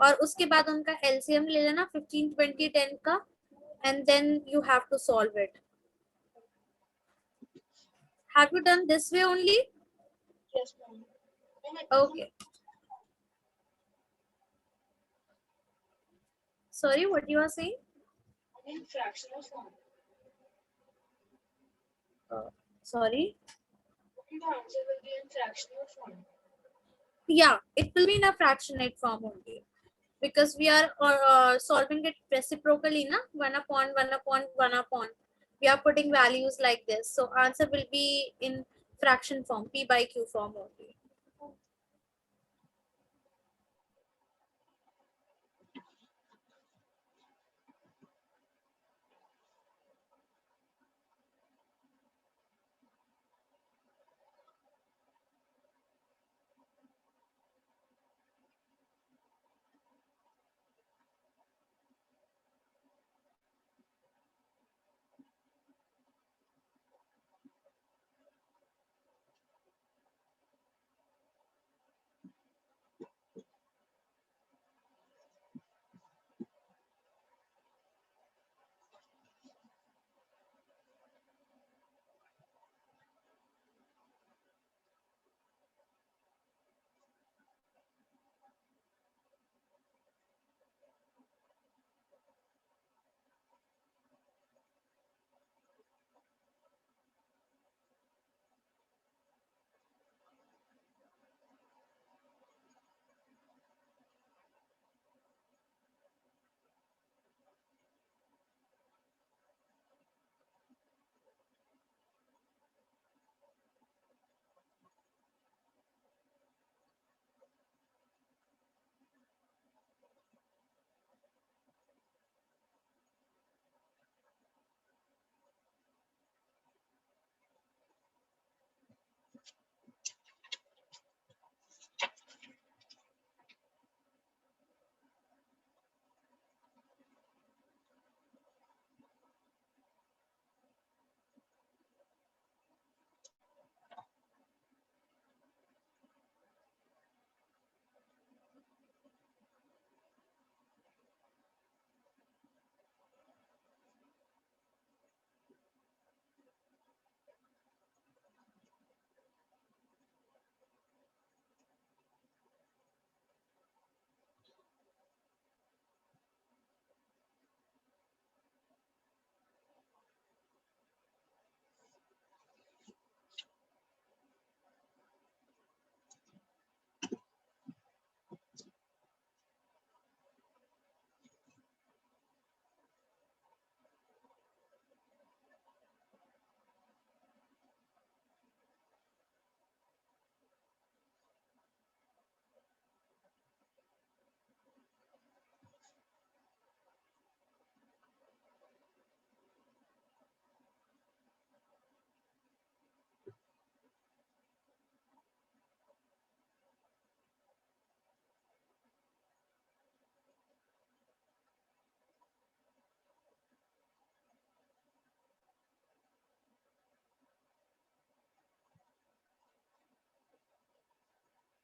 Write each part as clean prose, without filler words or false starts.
और उसके बाद उनका एलसीएम ले लेना 15, 20, 10 का, and then you have to solve it. Have you done this way only? Yes, ma'am. Okay. Sorry, what you are saying? In fractional form. Sorry. The answer will be in fractional form. Yeah, it will be in a fractionate form only, because we are solving it reciprocally, na? 1 upon 1 upon 1 upon. We are putting values like this. So answer will be in fraction form, P by Q form only.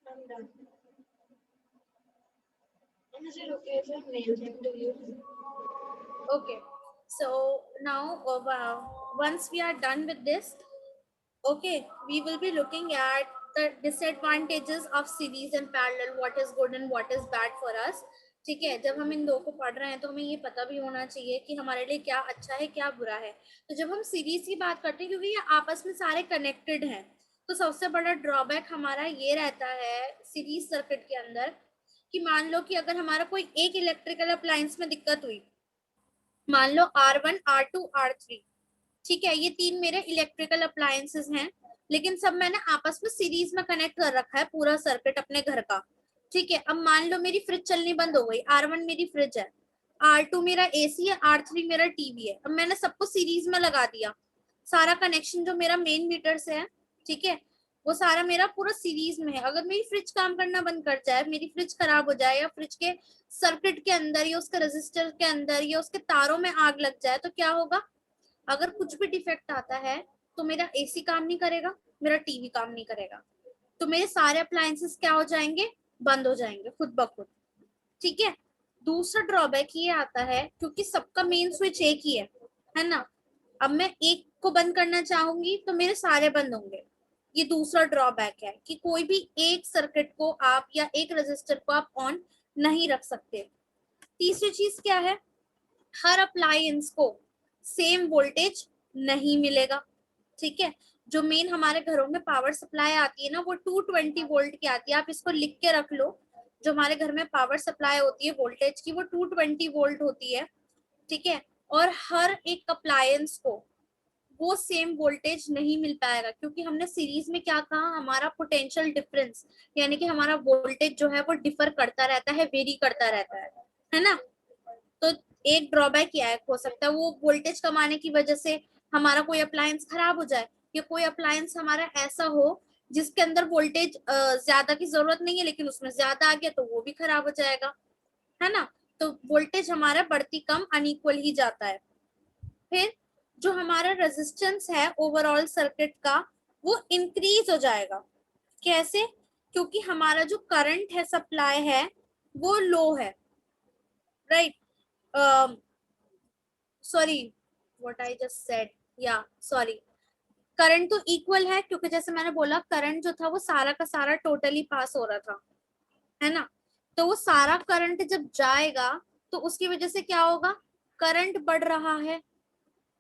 I'm done. And is it okay if I mail them to you? Okay. So now, once we are done with this, okay, we will be looking at the disadvantages of series and parallel, what is good and what is bad for us. ठीक है, जब हम इन दो को पढ़ रहे हैं तो हमें ये पता भी होना चाहिए कि हमारे लिए क्या अच्छा है क्या बुरा है। तो जब हम सीरीज की बात करते हैं, क्योंकि ये आपस में सारे कनेक्टेड हैं, तो सबसे बड़ा ड्रॉबैक हमारा ये रहता है सीरीज सर्किट के अंदर कि मान लो कि अगर हमारा कोई एक इलेक्ट्रिकल अप्लायंस में दिक्कत हुई, मान लो R1, R2, R3, ठीक है, ये तीन मेरे इलेक्ट्रिकल अप्लायंसेस हैं, लेकिन सब मैंने आपस में सीरीज में कनेक्ट कर रखा है पूरा सर्किट अपने घर का। ठीक है, अब मान लो मेरी फ्रिज चलनी बंद हो गई, R1 मेरी फ्रिज है, R2 मेरा एसी है, R3 मेरा टीवी है। अब मैंने सबको सीरीज में लगा दिया, सारा कनेक्शन जो मेरा मेन मीटर से है, ठीक है, वो सारा मेरा पूरा सीरीज में है। अगर मेरी फ्रिज काम करना बंद कर जाए, मेरी फ्रिज खराब हो जाए, या फ्रिज के सर्किट के अंदर या उसके रजिस्टर के अंदर या उसके तारों में आग लग जाए, तो क्या होगा? अगर कुछ भी डिफेक्ट आता है तो मेरा एसी काम नहीं करेगा, मेरा टीवी काम नहीं करेगा, तो मेरे सारे अप्लायंसेस क्या हो जाएंगे? बंद हो जाएंगे खुद ब खुद। ठीक है। दूसरा ड्रॉबैक ये आता है क्योंकि सबका मेन स्विच एक ही है ना, अब मैं एक को बंद करना चाहूंगी तो मेरे सारे बंद होंगे। ये दूसरा ड्रॉबैक है कि कोई भी एक सर्किट को आप या एक रजिस्टर को आप ऑन नहीं रख सकते। तीसरी चीज क्या है, हर अप्लायंस को सेम वोल्टेज नहीं मिलेगा। ठीक है, जो मेन हमारे घरों में पावर सप्लाई आती है ना वो 220 वोल्ट की आती है, आप इसको लिख के रख लो। जो हमारे घर में पावर सप्लाई होती है वोल्टेज की वो 220 वोल्ट होती है। ठीक है, और हर एक अप्लायंस को वो सेम वोल्टेज नहीं मिल पाएगा क्योंकि हमने सीरीज में क्या कहा, हमारा पोटेंशियल डिफरेंस यानी कि हमारा वोल्टेज जो है वो डिफर करता रहता है, वेरी करता रहता है ना। तो एक ड्रॉबैक क्या है, हो सकता है वो वोल्टेज कम आने की वजह से हमारा कोई अप्लायंस खराब हो जाए, या कोई अप्लायंस हमारा ऐसा हो जिसके अंदर वोल्टेज ज्यादा की जरूरत नहीं है लेकिन उसमें ज्यादा आ गया तो वो भी खराब हो जाएगा, है ना। तो वोल्टेज हमारा बढ़ती कम अनइक्वल ही जाता है। फिर जो हमारा रेजिस्टेंस है ओवरऑल सर्किट का वो इंक्रीज हो जाएगा। कैसे, क्योंकि हमारा जो करंट है सप्लाई है वो लो है, right. Sorry, what I just said, या सॉरी, करंट तो इक्वल है क्योंकि जैसे मैंने बोला करंट जो था वो सारा का सारा टोटली पास हो रहा था, है ना। तो वो सारा करंट जब जाएगा तो उसकी वजह से क्या होगा, करंट बढ़ रहा है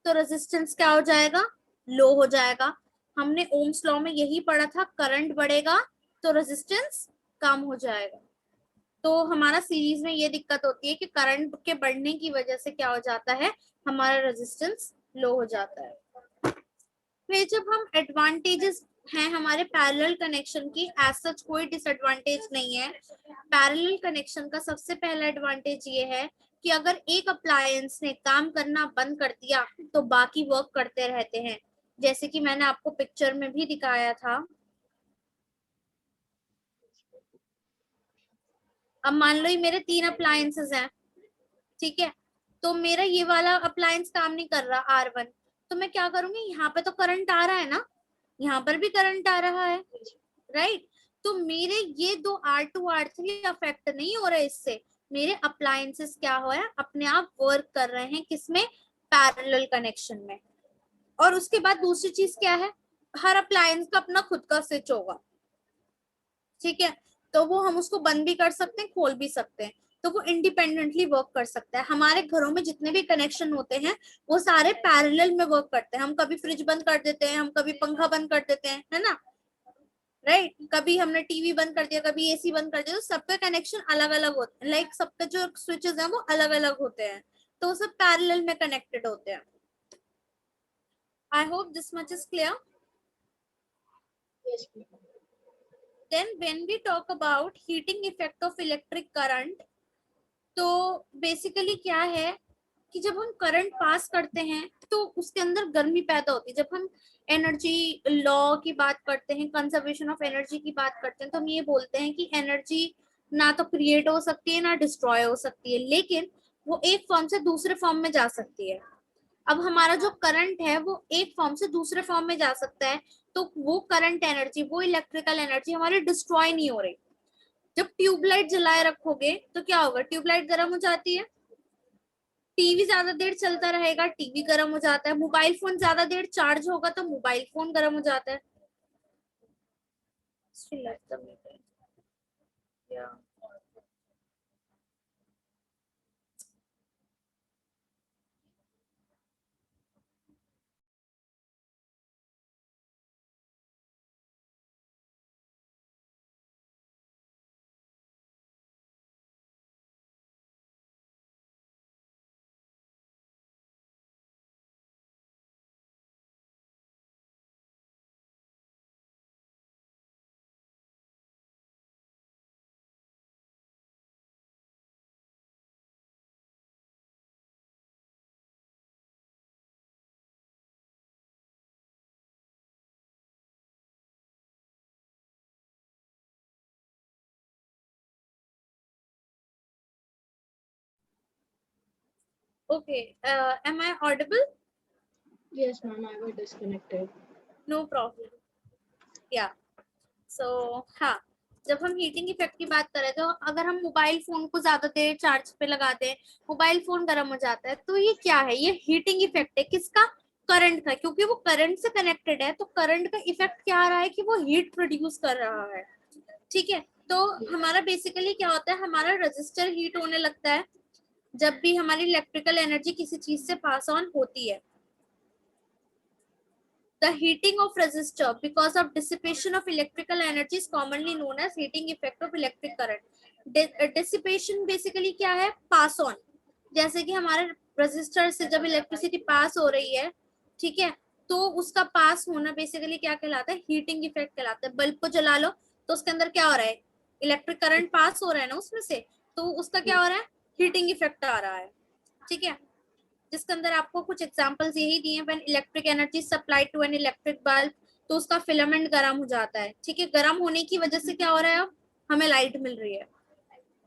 तो रेजिस्टेंस क्या हो जाएगा, लो हो जाएगा। हमने ओम्स लॉ में यही पढ़ा था, करंट बढ़ेगा तो रेजिस्टेंस कम हो जाएगा। तो हमारा सीरीज में ये दिक्कत होती है कि करंट के बढ़ने की वजह से क्या हो जाता है, हमारा रेजिस्टेंस लो हो जाता है। फिर जब हम एडवांटेजेस हैं हमारे पैरेलल कनेक्शन की, एज सच कोई डिसएडवांटेज नहीं है। पैरेलल कनेक्शन का सबसे पहला एडवांटेज ये है कि अगर एक अप्लायंस ने काम करना बंद कर दिया तो बाकी वर्क करते रहते हैं, जैसे कि मैंने आपको पिक्चर में भी दिखाया था। अब मान लो ये मेरे 3 अप्लायंसेस हैं, ठीक है, तो मेरा ये वाला अप्लायंस काम नहीं कर रहा R1, तो मैं क्या करूंगी, यहाँ पे तो करंट आ रहा है ना, यहाँ पर भी करंट आ रहा है, राइट। तो मेरे ये दो R2 R3 अफेक्ट नहीं हो रहे इससे, मेरे अप्लायंसेस क्या हो है अपने आप वर्क कर रहे हैं, किसमें, पैरेलल कनेक्शन में। और उसके बाद दूसरी चीज क्या है, हर अप्लायंस का अपना खुद का स्विच होगा, ठीक है, तो वो हम उसको बंद भी कर सकते हैं खोल भी सकते हैं, तो वो इंडिपेंडेंटली वर्क कर सकता है। हमारे घरों में जितने भी कनेक्शन होते हैं वो सारे पैरेलल में वर्क करते हैं, हम कभी फ्रिज बंद कर देते हैं, हम कभी पंखा बंद कर देते हैं, है ना, राइट। कभी हमने टीवी बंद कर दिया, कभी एसी बंद कर दिया, तो सबके कनेक्शन अलग अलग होते हैं, लाइक सबके जो स्विचेस हैं वो अलग अलग होते हैं, तो वो सब पैरेलल में कनेक्टेड होते हैं। I hope this much is clear. Yes, ma'am. Then when we talk about heating effect of electric current, तो बेसिकली क्या है कि जब हम करंट पास करते हैं तो उसके अंदर गर्मी पैदा होती है। जब हम एनर्जी लॉ की बात करते हैं, कंजर्वेशन ऑफ एनर्जी की बात करते हैं, तो हम ये बोलते हैं कि एनर्जी ना तो क्रिएट हो सकती है ना डिस्ट्रॉय हो सकती है, लेकिन वो एक फॉर्म से दूसरे फॉर्म में जा सकती है। अब हमारा जो करंट है वो एक फॉर्म से दूसरे फॉर्म में जा सकता है, तो वो करंट एनर्जी, वो इलेक्ट्रिकल एनर्जी हमारी डिस्ट्रॉय नहीं हो रही। जब ट्यूबलाइट जलाए रखोगे तो क्या होगा, ट्यूबलाइट गर्म हो जाती है, टीवी ज्यादा देर चलता रहेगा, टीवी गर्म हो जाता है, मोबाइल फोन ज्यादा देर चार्ज होगा तो मोबाइल फोन गर्म हो जाता है। Still left the meeting. Yeah. Okay. Am I audible? Yes, ma'am. I was disconnected. No problem. Yeah. So हाँ, जब हम हीटिंग इफेक्ट की बात करें तो अगर हम मोबाइल फोन को ज्यादा देर चार्ज पे लगाते हैं, मोबाइल फोन गर्म हो जाता है, तो ये क्या है? ये हीटिंग इफेक्ट है। किसका? करंट का, क्योंकि वो करंट से कनेक्टेड है, तो करंट का इफेक्ट क्या आ रहा है कि वो हीट प्रोड्यूस कर रहा है। ठीक है, तो हमारा बेसिकली क्या होता है, हमारा रजिस्टर हीट होने लगता है जब भी हमारी इलेक्ट्रिकल एनर्जी किसी चीज से पास ऑन होती है। The heating of resistor because of dissipation of electrical energy is commonly known as heating effect of electric current. Dissipation basically क्या है? Pass on. जैसे कि हमारे रजिस्टर से जब इलेक्ट्रिसिटी पास हो रही है, ठीक है, तो उसका पास होना बेसिकली क्या कहलाता है? हीटिंग इफेक्ट कहलाता है। बल्ब को जला लो तो उसके अंदर क्या हो रहा है? इलेक्ट्रिक करंट पास हो रहा है ना उसमें से, तो उसका क्या हो रहा है? हीटिंग इफेक्ट आ रहा है। ठीक है, जिसके अंदर आपको कुछ एग्जांपल्स यही दिए, when electric energy supplied to an electric bulb, तो उसका फिलामेंट गर्म हो जाता है। ठीक है, गर्म होने की वजह से क्या हो रहा है? अब हमें लाइट मिल रही है।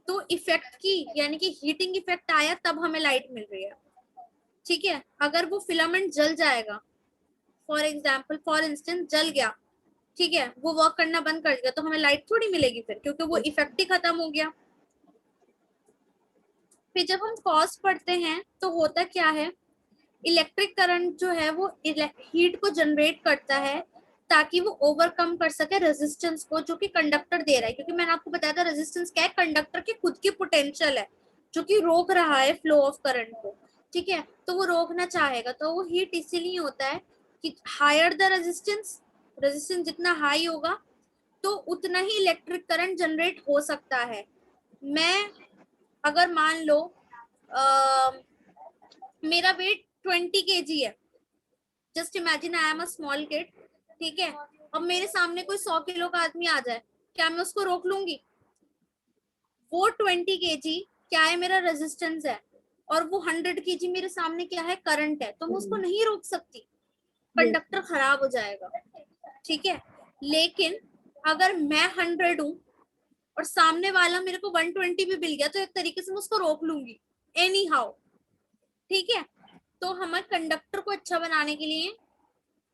तो इफेक्ट की यानी कि हीटिंग इफेक्ट आया तब हमें लाइट मिल रही है। ठीक है, अगर वो फिलामेंट जल जाएगा, फॉर एग्जाम्पल फॉर इंस्टेंस जल गया, ठीक है, वो वर्क करना बंद कर दिया, तो हमें लाइट थोड़ी मिलेगी फिर, क्योंकि वो इफेक्ट ही खत्म हो गया। फिर जब हम कॉज पढ़ते हैं तो होता क्या है, इलेक्ट्रिक करंट जो है वो हीट को जनरेट करता है ताकि वो ओवरकम कर सके रेजिस्टेंस को जो कि कंडक्टर दे रहा है। क्योंकि मैंने आपको बताया था रेजिस्टेंस क्या है? कंडक्टर की खुद की पोटेंशियल है जो कि रोक रहा है फ्लो ऑफ करंट को। ठीक है, तो वो रोकना चाहेगा, तो वो हीट इसीलिए होता है कि हायर द रेजिस्टेंस, रेजिस्टेंस जितना हाई होगा तो उतना ही इलेक्ट्रिक करंट जनरेट हो सकता है। मैं अगर मान लो मेरा वेट 20 kg है, just imagine I am a small kid. ठीक है, अब मेरे सामने कोई 100 किलो का आदमी आ जाए, क्या मैं उसको रोक लूंगी? वो 20 kg क्या है? मेरा रेजिस्टेंस है, और वो 100 kg मेरे सामने क्या है? करंट है, तो मैं उसको नहीं रोक सकती, कंडक्टर खराब हो जाएगा। ठीक है, लेकिन अगर मैं 100 हूं और सामने वाला मेरे को 120 भी मिल गया, तो एक तरीके से मैं उसको रोक लूंगी एनी हाउ। ठीक है, तो हमें कंडक्टर को अच्छा बनाने के लिए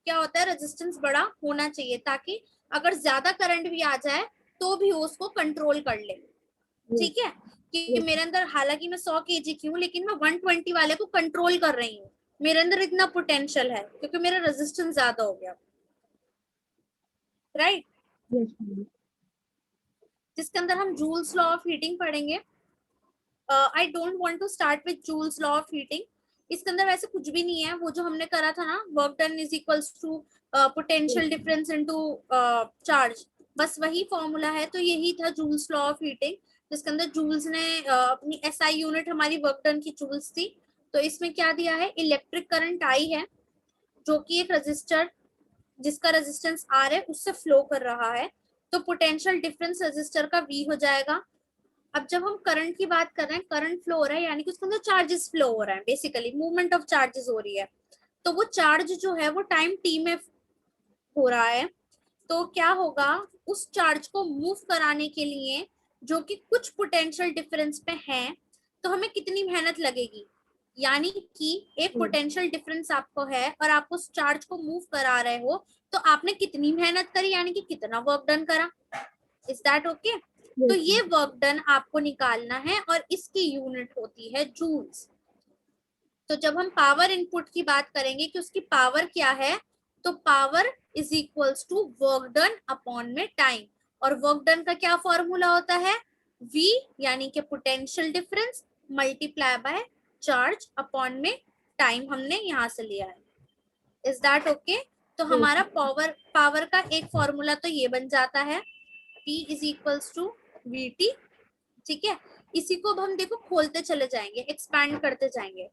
क्या होता है? रेजिस्टेंस बड़ा होना चाहिए, ताकि अगर ज्यादा करंट भी आ जाए तो भी वो उसको कंट्रोल कर ले। ठीक है, कि मेरे अंदर हालांकि मैं 100 kg की हूँ, लेकिन मैं 120 वाले को कंट्रोल कर रही हूँ, मेरे अंदर इतना पोटेंशियल है क्योंकि मेरा रेजिस्टेंस ज्यादा हो गया। राइट, जिसके अंदर हम जूल्स लॉ ऑफ हीटिंग पढ़ेंगे। I don't want to start with Joule's law of heating. इसके अंदर वैसे कुछ भी नहीं है, वो जो हमने करा था ना, work done is equals to potential difference into charge, बस वही फॉर्मूला है। तो यही था जूल्स लॉ ऑफ हीटिंग, जिसके अंदर जूल्स ने अपनी एसआई यूनिट हमारी वर्क डन की जूल्स थी। तो इसमें क्या दिया है? इलेक्ट्रिक करंट आई है जो कि एक रजिस्टर जिसका रेजिस्टेंस आर है उससे फ्लो कर रहा है, तो पोटेंशियल डिफरेंस रजिस्टर का वी हो जाएगा। अब जब हम करंट की बात कर रहे हैं, करंट फ्लो हो रहा है यानी कि उसके अंदर चार्जेस फ्लो हो रहा है, बेसिकली मूवमेंट ऑफ चार्जेस हो रही है। तो वो चार्ज जो है वो टाइम टी में हो रहा है। तो क्या होगा, उस चार्ज को मूव कराने के लिए जो कि कुछ पोटेंशियल डिफरेंस पे है, तो हमें कितनी मेहनत लगेगी? यानी कि एक पोटेंशियल डिफरेंस आपको है और आप उस चार्ज को मूव करा रहे हो, तो आपने कितनी मेहनत करी, यानी कि कितना वर्क डन करा। Is that okay? तो ये वर्क डन आपको निकालना है और इसकी यूनिट होती है जूल्स। तो जब हम पावर इनपुट की बात करेंगे कि उसकी पावर क्या है, तो power is equals to work done upon में टाइम। और वर्क डन का क्या फॉर्मूला होता है? V यानी कि potential difference multiply by charge upon में टाइम हमने यहां से लिया है। Is that okay? तो हमारा पावर का एक फॉर्मूला तो ये बन जाता है, P is equals to VT। ठीक है, इसी को अब हम देखो खोलते चले जाएंगे, एक्सपैंड करते जाएंगे।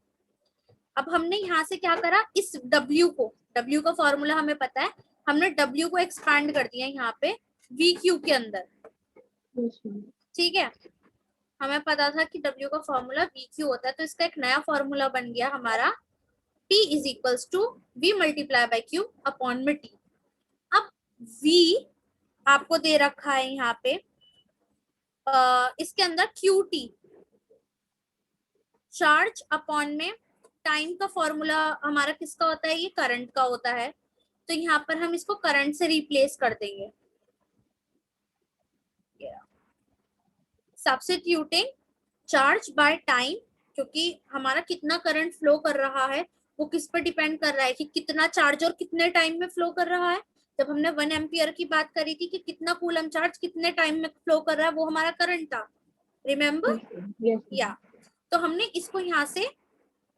अब हमने यहाँ से क्या करा, इस W को, W का फॉर्मूला हमें पता है, हमने W को एक्सपैंड कर दिया यहाँ पे VQ के अंदर। ठीक है, हमें पता था कि W का फॉर्मूला VQ होता है, तो इसका एक नया फॉर्मूला बन गया हमारा P is equals to V multiply by Q upon में T। अब V आपको दे रखा है यहाँ पे, इसके अंदर QT चार्ज अपॉन में टाइम का फॉर्मूला हमारा किसका होता है? ये करंट का होता है, तो यहाँ पर हम इसको करंट से रिप्लेस कर देंगे। सब्स्टिट्यूटिंग चार्ज बाय टाइम, क्योंकि हमारा कितना करंट फ्लो कर रहा है वो किस पर डिपेंड कर रहा है कि कितना चार्ज और कितने टाइम में फ्लो कर रहा है। जब हमने 1 एम्पियर की बात करी थी कि कितना कूलम चार्ज कितने टाइम में फ्लो कर रहा है, वो हमारा करंट था, रिमेम्बर? Yes. या तो हमने इसको यहाँ से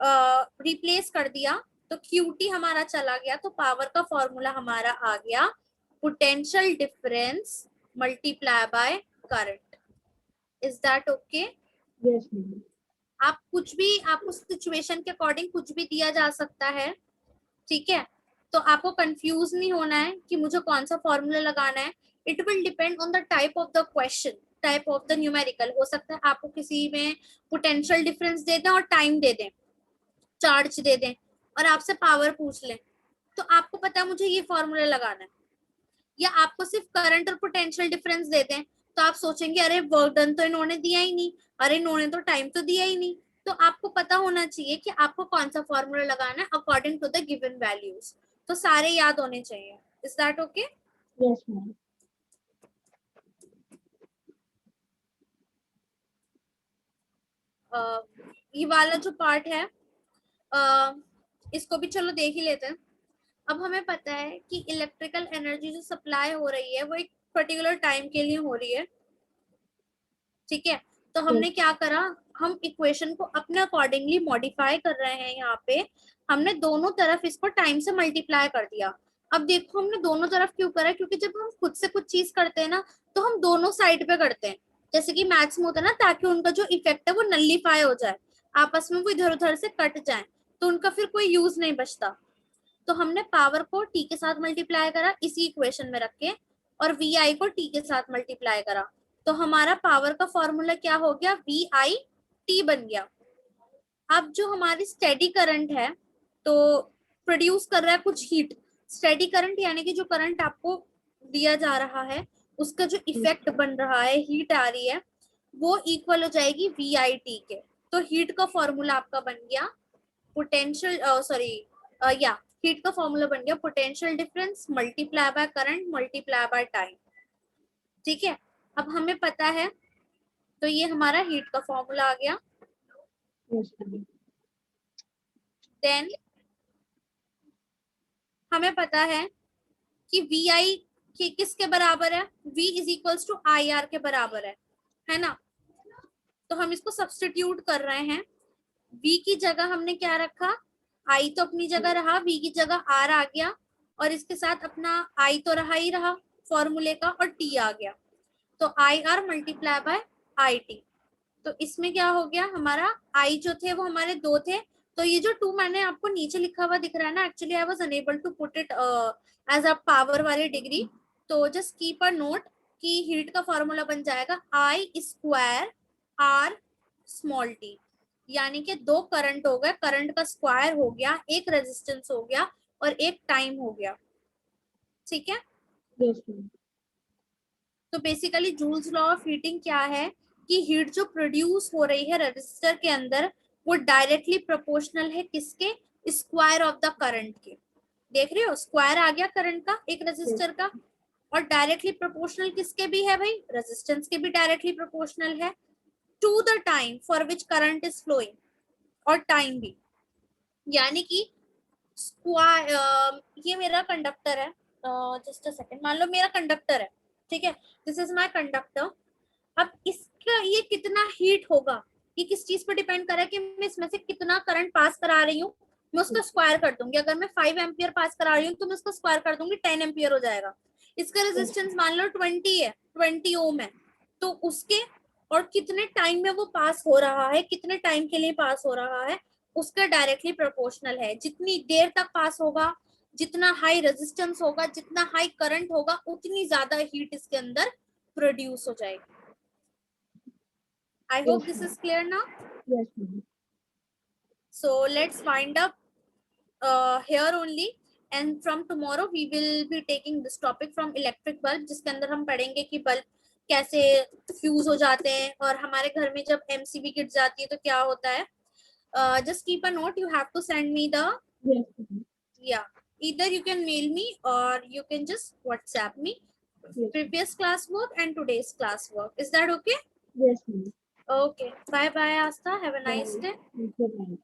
रिप्लेस कर दिया, तो QT हमारा चला गया, तो पावर का फॉर्मूला हमारा आ गया potential difference multiply by current. Is that okay? Yes. आप कुछ भी, आपको सिचुएशन के अकॉर्डिंग कुछ भी दिया जा सकता है, ठीक है? तो आपको कंफ्यूज नहीं होना है कि मुझे कौन सा फॉर्मूला लगाना है। It will depend on the type of the question, type of the numerical. हो सकता है आपको किसी में पोटेंशियल डिफरेंस दे दें और टाइम दे दें, चार्ज दे दें और आपसे पावर पूछ लें, तो आपको पता है मुझे ये फॉर्मूला लगाना है। या आपको सिर्फ करंट और पोटेंशियल डिफरेंस दे दें, तो आप सोचेंगे अरे वर्क डन तो इन्होंने दिया ही नहीं, अरे इन्होंने तो टाइम तो दिया ही नहीं। तो आपको पता होना चाहिए कि आपको कौन सा फॉर्मूला लगाना है according to the given values. तो सारे याद होने चाहिए। Is that okay? Yes, ma'am. ये वाला जो पार्ट है, uh, इसको भी चलो देख ही लेते हैं। अब हमें पता है कि इलेक्ट्रिकल एनर्जी जो सप्लाई हो रही है वो एक पर्टिकुलर टाइम के लिए हो रही है, ठीक है? तो हमने क्या करा, हम इक्वेशन को अपने अकॉर्डिंगली मॉडिफाई कर रहे हैं। यहाँ पे हमने दोनों तरफ इसको टाइम से मल्टीप्लाई कर दिया। अब देखो हमने दोनों तरफ क्यों करा, क्योंकि जब हम खुद से कुछ चीज करते हैं ना, तो हम दोनों साइड पे करते हैं। जैसे कि मैथ्स में होता है ना, ताकि उनका जो इफेक्ट है वो नल्लीफाई हो जाए, आपस में वो इधर उधर से कट जाए, तो उनका फिर कोई यूज नहीं बचता। तो हमने पावर को टी के साथ मल्टीप्लाई करा इसी इक्वेशन में रख के, और वी आई को टी के साथ मल्टीप्लाई करा, तो हमारा पावर का फॉर्मूला क्या हो गया, वी आई टी बन गया। अब जो हमारी स्टेडी करंट है, तो प्रोड्यूस कर रहा है कुछ हीट। स्टेडी करंट यानी कि जो करंट आपको दिया जा रहा है उसका जो इफेक्ट बन रहा है, हीट आ रही है, वो इक्वल हो जाएगी वी आई टी के। तो हीट का फॉर्मूला आपका बन गया पोटेंशियल, सॉरी, या हीट का फॉर्मूला बन गया potential difference multiply by current multiply by time, ठीक है? अब हमें पता है, तो ये हमारा हीट का फॉर्मूला आ गया। Yes, ma'am. देन हमें पता है कि वी आई किसके बराबर है, V is equals to I R के बराबर है ना? तो हम इसको सब्सटीट्यूट कर रहे हैं। V की जगह हमने क्या रखा, I तो अपनी जगह रहा, V की जगह R आ गया, और इसके साथ अपना I तो रहा ही रहा फॉर्मूले का, और T आ गया। तो I R multiply by I T. तो इसमें क्या हो गया, हमारा आई जो थे वो हमारे 2 थे, तो ये जो 2 मैंने आपको नीचे लिखा हुआ दिख रहा है ना, actually I was unable to put it as a power वाली डिग्री। तो जस्ट कीप अ नोट कि हीट का फॉर्मूला बन जाएगा I square R small T, यानी कि 2 करंट हो गए, करंट का स्क्वायर हो गया, एक रेजिस्टेंस हो गया और एक टाइम हो गया, ठीक है? Yes, ma'am. तो basically joules law of heating क्या है कि हीट जो प्रोड्यूस हो रही है रजिस्टर के अंदर, वो डायरेक्टली प्रोपोर्शनल है किसके, स्क्वायर ऑफ द करंट के। देख रहे हो, स्क्वायर आ गया करंट का एक रजिस्टर का, और डायरेक्टली प्रोपोर्शनल किसके भी है भाई, रेजिस्टेंस के भी डायरेक्टली प्रोपोर्शनल है to the time for which current is flowing, और टाइम भी। यानी कि स्क्वायर, ये मेरा कंडक्टर है, जस्ट अ सेकंड, मान लो मेरा कंडक्टर है, ठीक है? This is my conductor. अब इसका ये कितना हीट होगा, ये किस चीज पर डिपेंड कर रहा है कि मैं इसमें से कितना करंट पास करा रही हूँ, मैं उसका स्क्वायर कर दूंगी। अगर मैं 5 एम्पियर पास करा रही हूँ तो मैं उसका स्क्वायर कर दूंगी, 10 एम्पियर हो जाएगा। इसका रेजिस्टेंस मान लो 20 है, 20 ओम है, तो उसके और कितने टाइम में वो पास हो रहा है, कितने टाइम के लिए पास हो रहा है, उसका डायरेक्टली प्रोपोर्शनल है। जितनी देर तक पास होगा, जितना हाई रेजिस्टेंस होगा, जितना हाई करंट होगा, उतनी ज्यादा हीट इसके अंदर प्रोड्यूस हो जाएगी। I hope this is clear now. Yes, ma'am. So let's wind up here only, and from tomorrow we will be taking this topic from electric bulb, जिसके अंदर हम पढ़ेंगे कि बल्ब कैसे फ्यूज हो जाते हैं, और हमारे घर में जब MCB गिर जाती है तो क्या होता है। Just keep a note, you have to send me the, Yes, ma'am. yeah, either you can mail me or you can just WhatsApp me Yes. previous class work and today's class work. Is that okay? Yes, ma'am. Okay. Bye bye, Asta. Have a nice Bye. day. Thank you, ma'am.